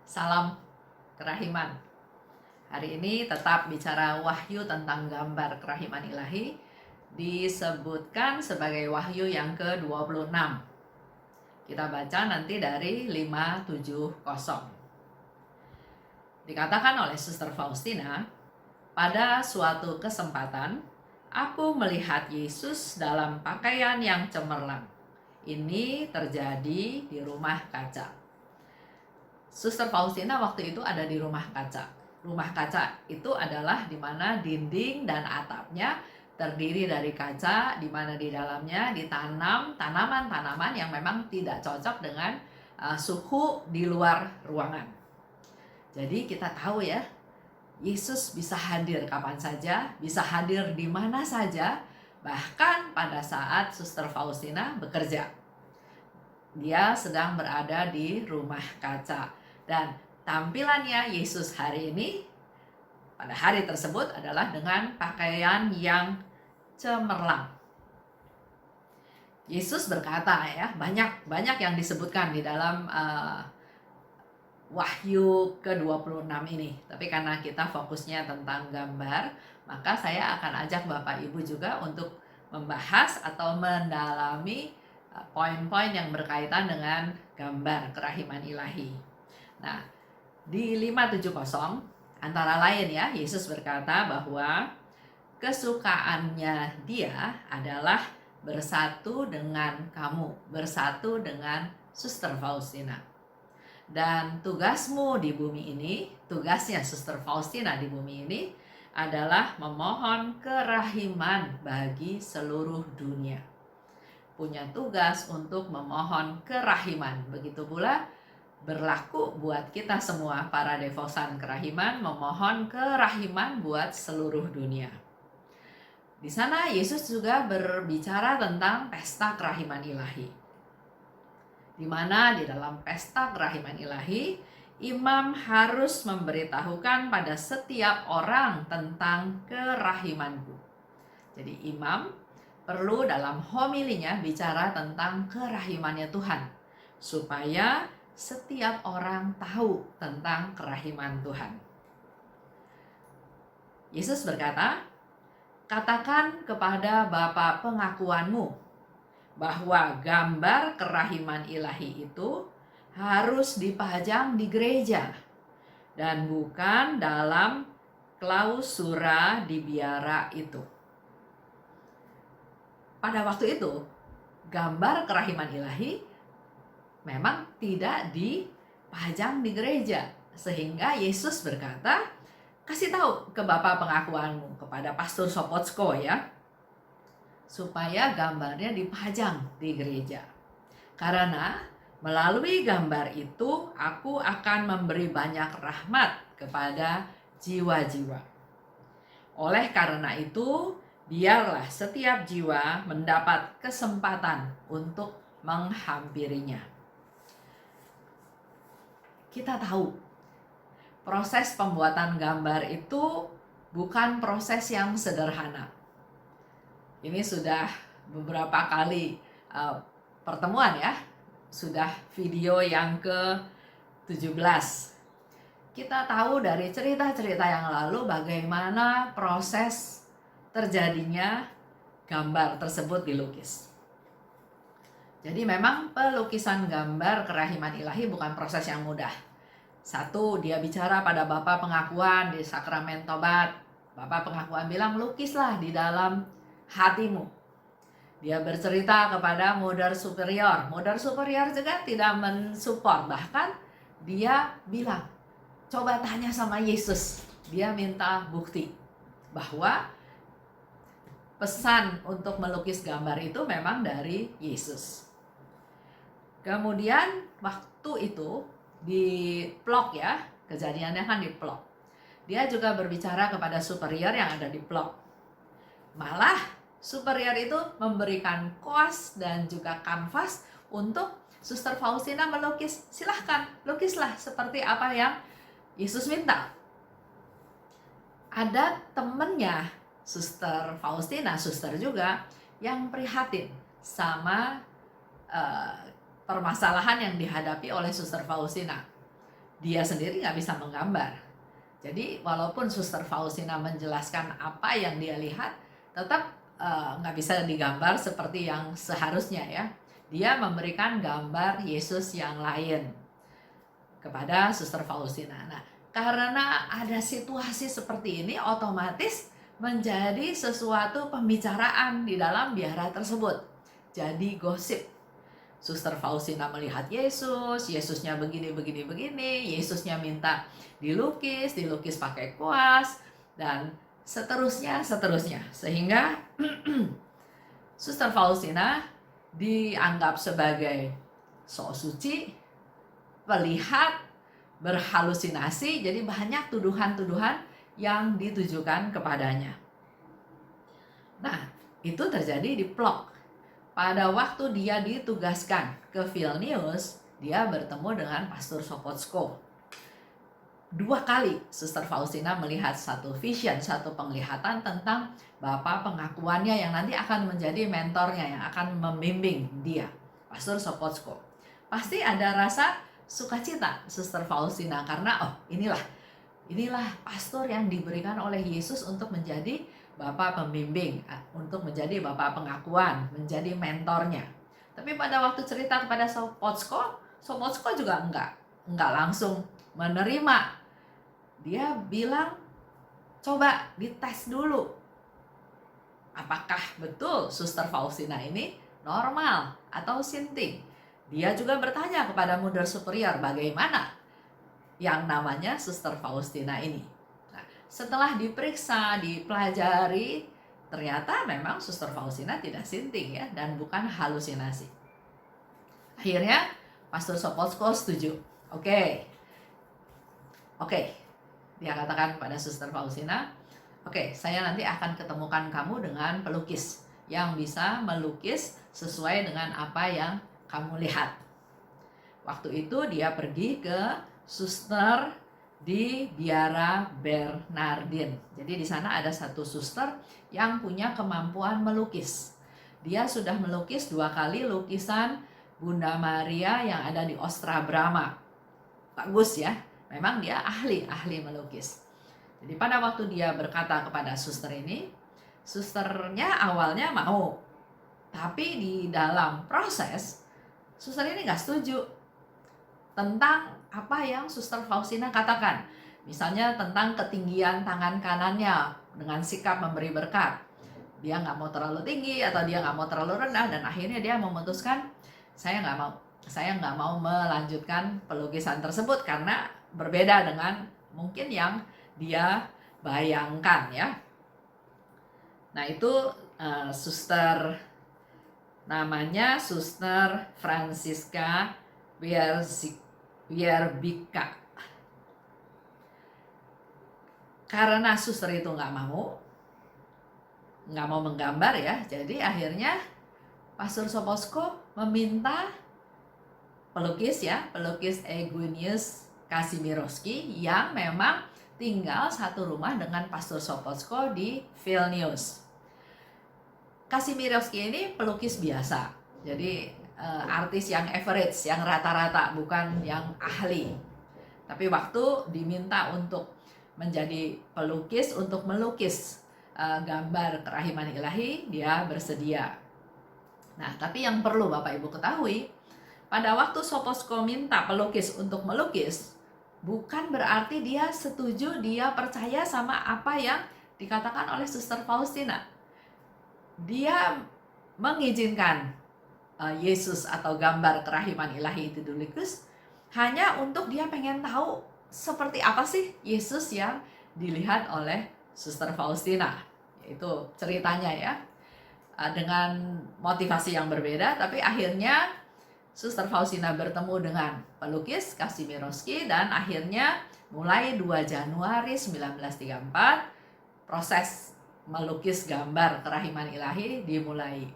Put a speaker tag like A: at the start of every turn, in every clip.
A: Salam kerahiman. Hari ini tetap bicara wahyu tentang gambar kerahiman ilahi. Disebutkan sebagai wahyu yang ke-26. Kita baca nanti dari 570. Dikatakan oleh Suster Faustina, pada suatu kesempatan, aku melihat Yesus dalam pakaian yang cemerlang. Ini terjadi di rumah kaca. Suster Faustina waktu itu ada di rumah kaca. Rumah kaca itu adalah di mana dinding dan atapnya terdiri dari kaca, di mana di dalamnya ditanam tanaman-tanaman yang memang tidak cocok dengan suhu di luar ruangan. Jadi kita tahu ya, Yesus bisa hadir kapan saja, bisa hadir di mana saja, bahkan pada saat Suster Faustina bekerja. Dia sedang berada di rumah kaca. Dan tampilannya Yesus hari ini, pada hari tersebut adalah dengan pakaian yang cemerlang. Yesus berkata ya, banyak yang disebutkan di dalam Wahyu ke-26 ini. Tapi karena kita fokusnya tentang gambar, maka saya akan ajak Bapak Ibu juga untuk membahas atau mendalami poin-poin yang berkaitan dengan gambar kerahiman ilahi. Nah, di 570 antara lain ya, Yesus berkata bahwa kesukaannya dia adalah bersatu dengan kamu, bersatu dengan Suster Faustina. Dan tugasmu di bumi ini, tugasnya Suster Faustina di bumi ini adalah memohon kerahiman bagi seluruh dunia. Punya tugas untuk memohon kerahiman. Begitu pula berlaku buat kita semua para devosan kerahiman, memohon kerahiman buat seluruh dunia. Di sana Yesus juga berbicara tentang pesta kerahiman ilahi, di mana di dalam pesta kerahiman ilahi, imam harus memberitahukan pada setiap orang tentang kerahimanku. Jadi imam perlu dalam homilinya bicara tentang kerahimannya Tuhan, supaya setiap orang tahu tentang kerahiman Tuhan. Yesus berkata, katakan kepada Bapa pengakuanmu bahwa gambar kerahiman ilahi itu harus dipajang di gereja dan bukan dalam klausura di biara itu. Pada waktu itu, gambar kerahiman ilahi memang tidak dipajang di gereja, sehingga Yesus berkata, kasih tahu ke Bapak pengakuanmu, kepada Pastor Sopotsko ya, supaya gambarnya dipajang di gereja. Karena melalui gambar itu aku akan memberi banyak rahmat kepada jiwa-jiwa. Oleh karena itu, biarlah setiap jiwa mendapat kesempatan untuk menghampirinya. Kita tahu proses pembuatan gambar itu bukan proses yang sederhana. Ini sudah beberapa kali pertemuan ya, sudah video yang ke-17. Kita tahu dari cerita-cerita yang lalu bagaimana proses terjadinya gambar tersebut dilukis. Jadi memang pelukisan gambar kerahiman ilahi bukan proses yang mudah. Satu, dia bicara pada Bapak pengakuan di sakramen tobat. Bapak pengakuan bilang, lukislah di dalam hatimu. Dia bercerita kepada Mother Superior. Mother Superior juga tidak mensupport. Bahkan dia bilang, coba tanya sama Yesus. Dia minta bukti bahwa pesan untuk melukis gambar itu memang dari Yesus. Kemudian waktu itu diplok ya, kejadiannya kan diplok. Dia juga berbicara kepada superior yang ada di plok. Malah superior itu memberikan koas dan juga kanvas untuk Suster Faustina melukis. Silahkan, lukislah seperti apa yang Yesus minta. Ada temennya Suster Faustina, suster juga, yang prihatin sama permasalahan yang dihadapi oleh Suster Faustina. dia sendiri nggak bisa menggambar. Jadi walaupun Suster Faustina menjelaskan apa yang dia lihat, tetap nggak bisa digambar seperti yang seharusnya ya. Dia memberikan gambar Yesus yang lain kepada Suster Faustina. Nah, karena ada situasi seperti ini, otomatis menjadi sesuatu pembicaraan di dalam biara tersebut. Jadi gosip. Suster Faustina melihat Yesus, Yesusnya begini, begini, begini, Yesusnya minta dilukis pakai kuas, dan seterusnya, seterusnya. Sehingga Suster Faustina dianggap sebagai sok suci, melihat, berhalusinasi, jadi banyak tuduhan-tuduhan yang ditujukan kepadanya. Nah, itu terjadi di Plock. Pada waktu dia ditugaskan ke Vilnius, dia bertemu dengan Pastor Sopocko. 2 kali Suster Faustina melihat satu vision, satu penglihatan tentang Bapak pengakuannya yang nanti akan menjadi mentornya, yang akan membimbing dia, Pastor Sopocko. Pasti ada rasa sukacita Suster Faustina karena inilah pastor yang diberikan oleh Yesus untuk menjadi Bapak pembimbing, untuk menjadi Bapak pengakuan, menjadi mentornya. Tapi pada waktu cerita kepada Sopocko juga enggak langsung menerima. Dia bilang, coba dites dulu. Apakah betul Suster Faustina ini normal atau sinting? Dia juga bertanya kepada muda superior bagaimana yang namanya Suster Faustina ini. Nah, setelah diperiksa, dipelajari, ternyata memang Suster Faustina tidak sinting ya, dan bukan halusinasi. Akhirnya Pastor Sopocko setuju. Oke, dia katakan pada Suster Faustina, oke, saya nanti akan ketemukan kamu dengan pelukis yang bisa melukis sesuai dengan apa yang kamu lihat. Waktu itu dia pergi ke suster di biara Bernardin. Jadi di sana ada satu suster yang punya kemampuan melukis. Dia sudah melukis 2 kali lukisan Bunda Maria yang ada di Ostra Brama. Bagus ya, memang dia ahli melukis. Jadi pada waktu dia berkata kepada suster ini, susternya awalnya mau, tapi di dalam proses suster ini nggak setuju tentang apa yang Suster Faustina katakan. Misalnya tentang ketinggian tangan kanannya dengan sikap memberi berkat. Dia nggak mau terlalu tinggi atau dia nggak mau terlalu rendah, dan akhirnya dia memutuskan, saya nggak mau melanjutkan pelukisan tersebut karena berbeda dengan mungkin yang dia bayangkan ya. Nah itu suster, namanya Suster Francisca Wierbicka. Karena suster itu nggak mau menggambar ya, jadi akhirnya Pastor Sopocko meminta pelukis Eugeniusz Kazimierowski yang memang tinggal satu rumah dengan Pastor Sopocko di Vilnius. Kazimierowski ini pelukis biasa, jadi artis yang average, yang rata-rata, bukan yang ahli. Tapi waktu diminta untuk menjadi pelukis, untuk melukis gambar kerahiman ilahi, dia bersedia. Nah, tapi yang perlu Bapak Ibu ketahui, pada waktu Sopocko minta pelukis untuk melukis, bukan berarti dia setuju, dia percaya sama apa yang dikatakan oleh Suster Faustina. Dia mengizinkan Yesus atau gambar kerahiman ilahi itu dilukis hanya untuk dia pengen tahu seperti apa sih Yesus yang dilihat oleh Suster Faustina. Itu ceritanya ya, dengan motivasi yang berbeda, tapi akhirnya Suster Faustina bertemu dengan pelukis Kazimierowski, dan akhirnya mulai 2 Januari 1934 proses melukis gambar kerahiman ilahi dimulai.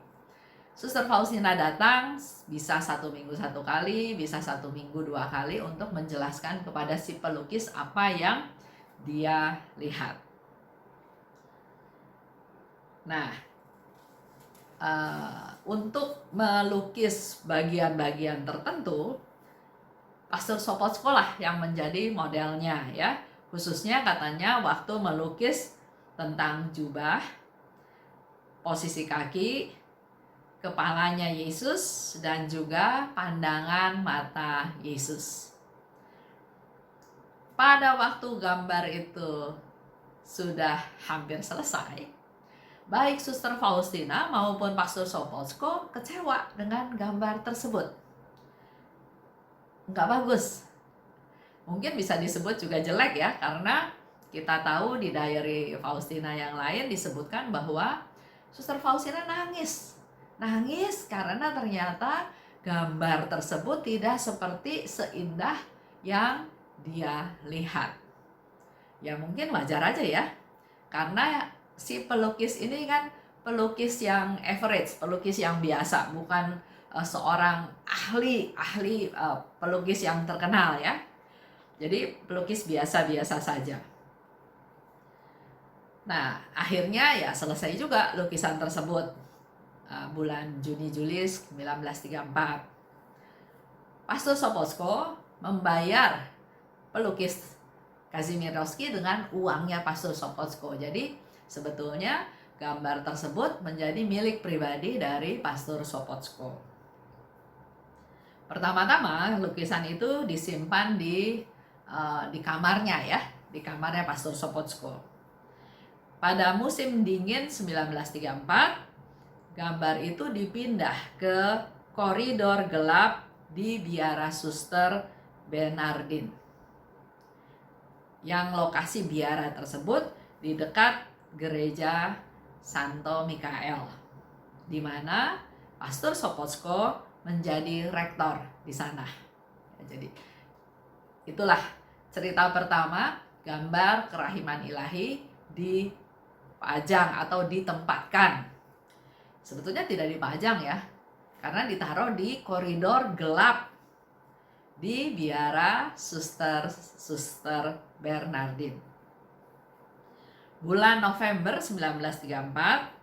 A: Suster Faustina datang bisa 1 minggu 1 kali, bisa 1 minggu 2 kali untuk menjelaskan kepada si pelukis apa yang dia lihat. Nah, untuk melukis bagian-bagian tertentu, Pastor Sopotsko lah yang menjadi modelnya ya. Khususnya katanya waktu melukis tentang jubah, posisi kaki, kepalanya Yesus, dan juga pandangan mata Yesus. Pada waktu gambar itu sudah hampir selesai, baik Suster Faustina maupun Pastor Sopotsko kecewa dengan gambar tersebut. Nggak bagus. Mungkin bisa disebut juga jelek ya, karena kita tahu di diary Faustina yang lain disebutkan bahwa Suster Faustina nangis. Nangis karena ternyata gambar tersebut tidak seperti seindah yang dia lihat. Ya mungkin wajar aja ya, karena si pelukis ini kan pelukis yang average, pelukis yang biasa, bukan seorang ahli pelukis yang terkenal ya. Jadi pelukis biasa-biasa saja. Nah, akhirnya ya selesai juga lukisan tersebut bulan Juni-Juli 1934. Pastor Sopotsko membayar pelukis Kazimierowski dengan uangnya Pastor Sopotsko. Jadi sebetulnya gambar tersebut menjadi milik pribadi dari Pastor Sopotsko. Pertama-tama lukisan itu disimpan di kamarnya ya, di kamarnya Pastor Sopotsko. Pada musim dingin 1934, gambar itu dipindah ke koridor gelap di biara Suster Bernardin. Yang lokasi biara tersebut di dekat gereja Santo Mikael, di mana Pastor Sopotsko menjadi rektor di sana. Jadi itulah cerita pertama, gambar kerahiman ilahi dipajang atau ditempatkan. Sebetulnya tidak dipajang ya, karena ditaruh di koridor gelap di biara Suster Bernardin. Bulan November 1934,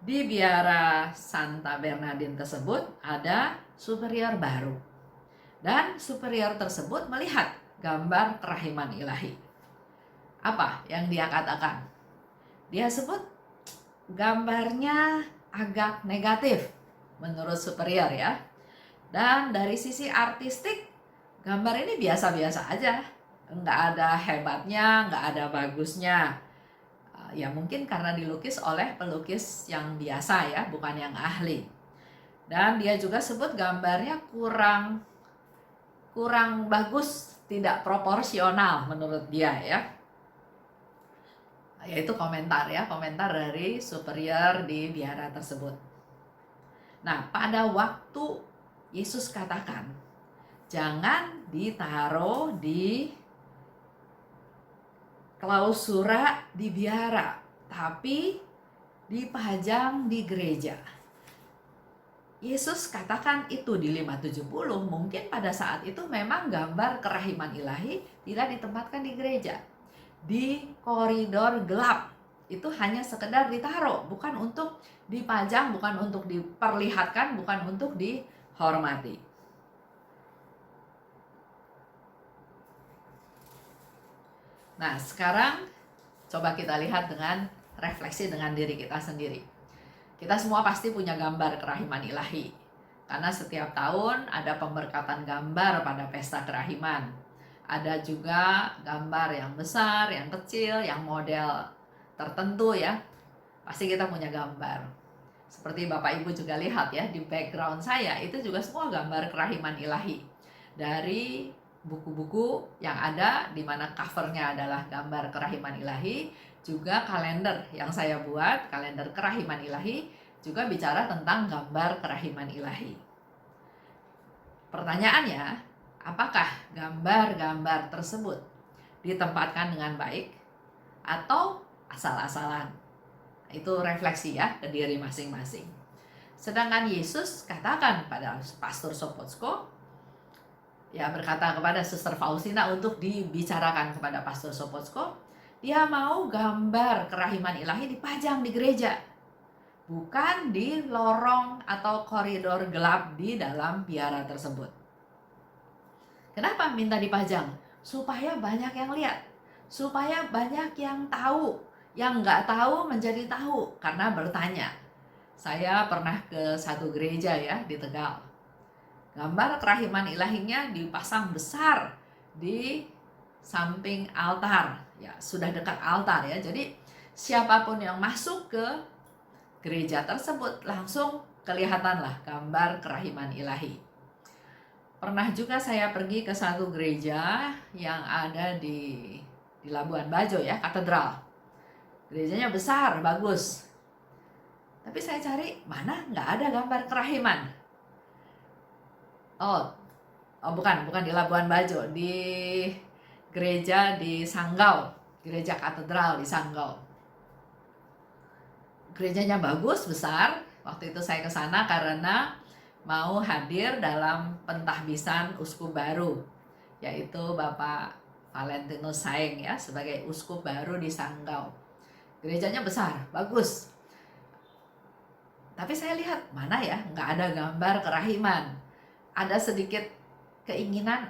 A: di biara Santa Bernardin tersebut ada superior baru. Dan superior tersebut melihat gambar kerahiman ilahi. Apa yang dia katakan? Dia sebut gambarnya agak negatif menurut superior ya. Dan dari sisi artistik, gambar ini biasa-biasa aja. Nggak ada hebatnya, nggak ada bagusnya. Ya mungkin karena dilukis oleh pelukis yang biasa ya, bukan yang ahli. Dan dia juga sebut gambarnya kurang bagus, tidak proporsional menurut dia ya. Yaitu komentar dari superior di biara tersebut. Nah, pada waktu Yesus katakan, jangan ditaruh di klausura di biara, tapi dipajang di gereja. Yesus katakan itu di 570, mungkin pada saat itu memang gambar kerahiman ilahi tidak ditempatkan di gereja. Di koridor gelap, itu hanya sekedar ditaruh, bukan untuk dipajang, bukan untuk diperlihatkan, bukan untuk dihormati. Nah, sekarang coba kita lihat dengan refleksi dengan diri kita sendiri. Kita semua pasti punya gambar kerahiman ilahi, karena setiap tahun ada pemberkatan gambar pada pesta kerahiman. Ada juga gambar yang besar, yang kecil, yang model tertentu ya. Pasti kita punya gambar. Seperti Bapak Ibu juga lihat ya, di background saya itu juga semua gambar kerahiman ilahi. Dari buku-buku yang ada, di mana covernya adalah gambar kerahiman ilahi, juga kalender yang saya buat, kalender kerahiman ilahi, juga bicara tentang gambar kerahiman ilahi. Pertanyaannya, apakah gambar-gambar tersebut ditempatkan dengan baik atau asal-asalan? Itu refleksi ya ke diri masing-masing. Sedangkan Yesus katakan pada Pastor Sopotsko, ya berkata kepada Suster Faustina untuk dibicarakan kepada Pastor Sopotsko, dia mau gambar kerahiman ilahi dipajang di gereja, bukan di lorong atau koridor gelap di dalam biara tersebut. Kenapa minta dipajang? Supaya banyak yang lihat, supaya banyak yang tahu, yang nggak tahu menjadi tahu karena bertanya. Saya pernah ke satu gereja ya di Tegal. Gambar kerahiman ilahinya dipasang besar di samping altar, ya sudah dekat altar ya. Jadi siapapun yang masuk ke gereja tersebut langsung kelihatanlah gambar kerahiman ilahi. Pernah juga saya pergi ke satu gereja yang ada di Labuan Bajo ya, katedral. Gerejanya besar, bagus. Tapi saya cari, mana nggak ada gambar kerahiman. Oh bukan di Labuan Bajo, di gereja di Sanggau, gereja katedral di Sanggau. Gerejanya bagus, besar. Waktu itu saya ke sana karena mau hadir dalam pentahbisan uskup baru, yaitu Bapak Valentinus Saeng ya, sebagai uskup baru di Sanggau. Gerejanya besar, bagus. Tapi saya lihat, mana ya, nggak ada gambar kerahiman. Ada sedikit keinginan,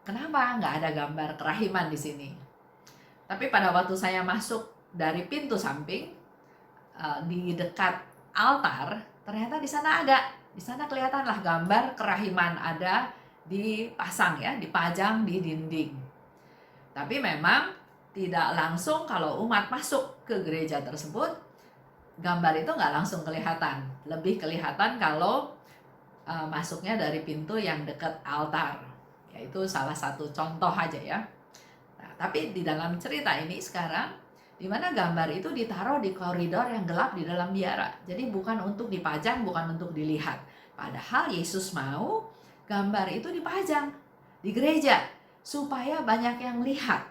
A: kenapa nggak ada gambar kerahiman di sini? Tapi pada waktu saya masuk dari pintu samping, di dekat altar, ternyata di sana ada. Di sana kelihatanlah gambar kerahiman ada dipasang ya, dipajang di dinding. Tapi memang tidak langsung kalau umat masuk ke gereja tersebut, gambar itu nggak langsung kelihatan. Lebih kelihatan kalau masuknya dari pintu yang dekat altar. Yaitu salah satu contoh aja ya. Nah, tapi di dalam cerita ini sekarang, di mana gambar itu ditaruh di koridor yang gelap di dalam biara. Jadi bukan untuk dipajang, bukan untuk dilihat. Padahal Yesus mau gambar itu dipajang di gereja supaya banyak yang lihat.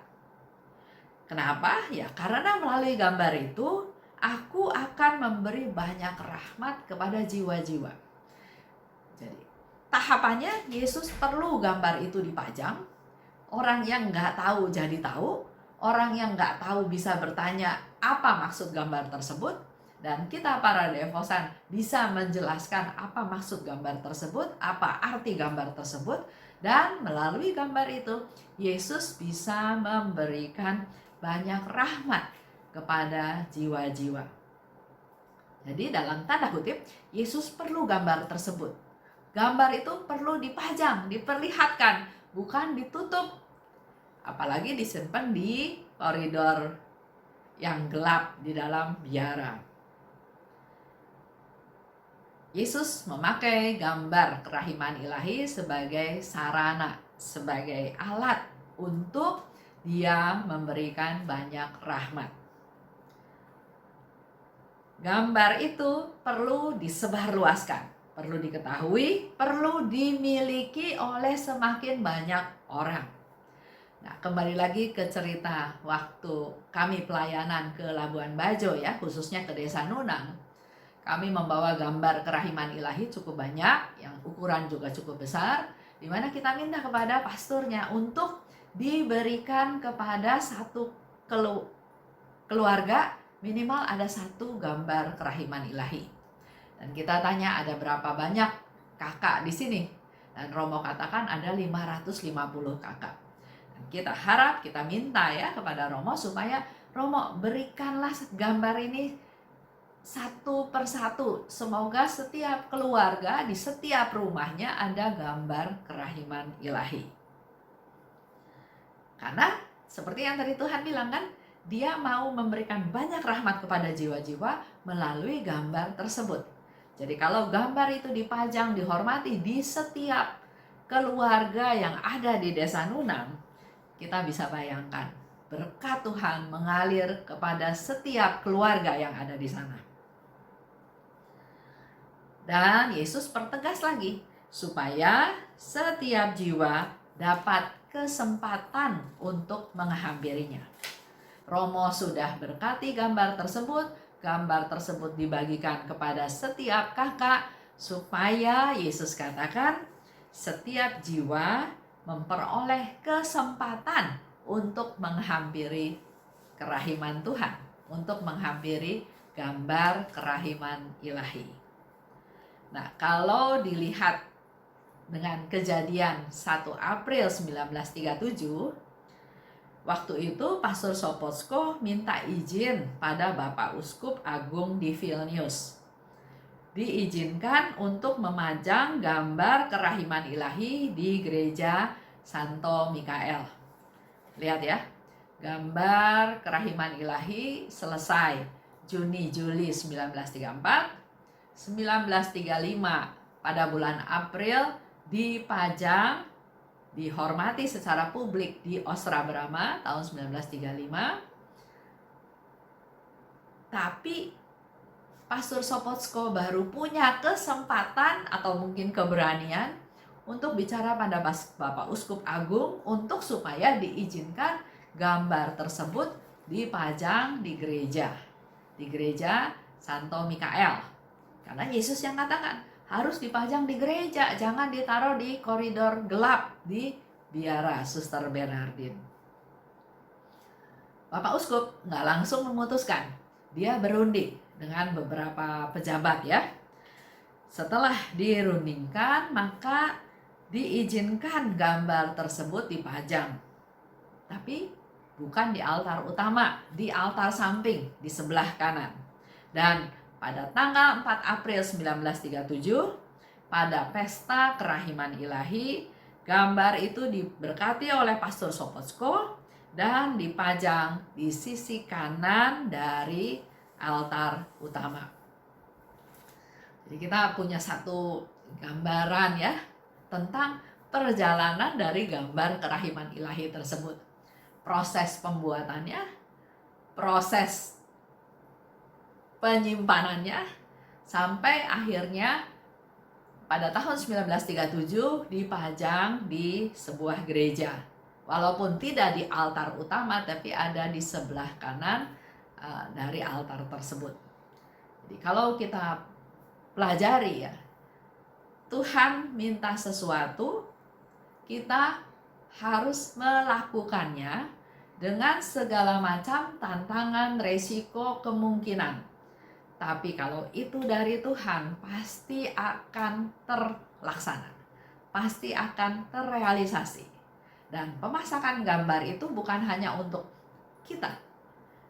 A: Kenapa? Ya karena melalui gambar itu aku akan memberi banyak rahmat kepada jiwa-jiwa. Jadi tahapannya Yesus perlu gambar itu dipajang. Orang yang nggak tahu jadi tahu. Orang yang nggak tahu bisa bertanya apa maksud gambar tersebut. Dan kita para devosan bisa menjelaskan apa maksud gambar tersebut, apa arti gambar tersebut. Dan melalui gambar itu, Yesus bisa memberikan banyak rahmat kepada jiwa-jiwa. Jadi dalam tanda kutip, Yesus perlu gambar tersebut. Gambar itu perlu dipajang, diperlihatkan, bukan ditutup. Apalagi disimpan di koridor yang gelap di dalam biara. Yesus memakai gambar kerahiman ilahi sebagai sarana, sebagai alat untuk Dia memberikan banyak rahmat. Gambar itu perlu disebarluaskan, perlu diketahui, perlu dimiliki oleh semakin banyak orang. Nah, kembali lagi ke cerita waktu kami pelayanan ke Labuan Bajo ya, khususnya ke Desa Nunang. Kami membawa gambar kerahiman ilahi cukup banyak, yang ukuran juga cukup besar, di mana kita minta kepada pasturnya untuk diberikan kepada satu keluarga minimal ada satu gambar kerahiman ilahi. Dan kita tanya ada berapa banyak kakak di sini? Dan Romo katakan ada 550 kakak. Dan kita harap, kita minta ya kepada Romo supaya Romo berikanlah gambar ini satu persatu. Semoga setiap keluarga di setiap rumahnya ada gambar kerahiman ilahi. Karena seperti yang tadi Tuhan bilang kan, Dia mau memberikan banyak rahmat kepada jiwa-jiwa melalui gambar tersebut. Jadi kalau gambar itu dipajang, dihormati di setiap keluarga yang ada di Desa Nunang, kita bisa bayangkan berkat Tuhan mengalir kepada setiap keluarga yang ada di sana. Dan Yesus pertegas lagi supaya setiap jiwa dapat kesempatan untuk menghampirinya. Romo sudah berkati gambar tersebut dibagikan kepada setiap kakak supaya Yesus katakan setiap jiwa memperoleh kesempatan untuk menghampiri kerahiman Tuhan, untuk menghampiri gambar kerahiman ilahi. Nah, kalau dilihat dengan kejadian 1 April 1937, waktu itu Pastor Sopocko minta izin pada Bapak Uskup Agung di Vilnius. Diizinkan untuk memajang gambar kerahiman ilahi di gereja Santo Mikael. Lihat ya, gambar kerahiman ilahi selesai Juni-Juli 1934. 1935 pada bulan April dipajang, dihormati secara publik di Ostra Brama tahun 1935. Tapi Pastor Sopocko baru punya kesempatan atau mungkin keberanian untuk bicara pada Bapak Uskup Agung untuk supaya diizinkan gambar tersebut dipajang di gereja Santo Mikael. Karena Yesus yang katakan harus dipajang di gereja, jangan ditaruh di koridor gelap di biara Suster Bernardin. Bapak Uskup nggak langsung memutuskan, dia berunding dengan beberapa pejabat ya. Setelah dirundingkan, maka diizinkan gambar tersebut dipajang. Tapi bukan di altar utama, di altar samping di sebelah kanan. Dan pada tanggal 4 April 1937, pada pesta kerahiman ilahi, gambar itu diberkati oleh Pastor Sopocko dan dipajang di sisi kanan dari altar utama. Jadi kita punya satu gambaran ya tentang perjalanan dari gambar kerahiman ilahi tersebut. Proses pembuatannya, proses penyimpanannya, sampai akhirnya pada tahun 1937 dipajang di sebuah gereja. Walaupun tidak di altar utama, tapi ada di sebelah kanan dari altar tersebut. Jadi kalau kita pelajari ya, Tuhan minta sesuatu, kita harus melakukannya dengan segala macam tantangan, resiko, kemungkinan. Tapi kalau itu dari Tuhan, pasti akan terlaksana, pasti akan terrealisasi. Dan pemasakan gambar itu bukan hanya untuk kita,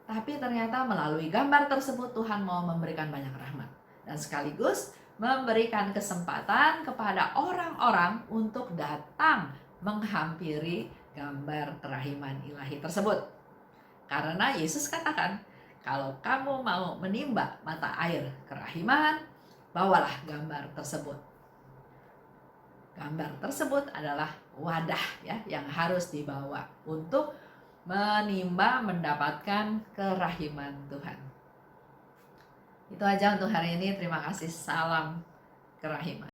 A: tapi ternyata melalui gambar tersebut Tuhan mau memberikan banyak rahmat. Dan sekaligus memberikan kesempatan kepada orang-orang untuk datang menghampiri gambar kerahiman ilahi tersebut. Karena Yesus katakan, kalau kamu mau menimba mata air kerahiman, bawalah gambar tersebut. Gambar tersebut adalah wadah ya yang harus dibawa untuk menimba mendapatkan kerahiman Tuhan. Itu aja untuk hari ini. Terima kasih. Salam kerahiman.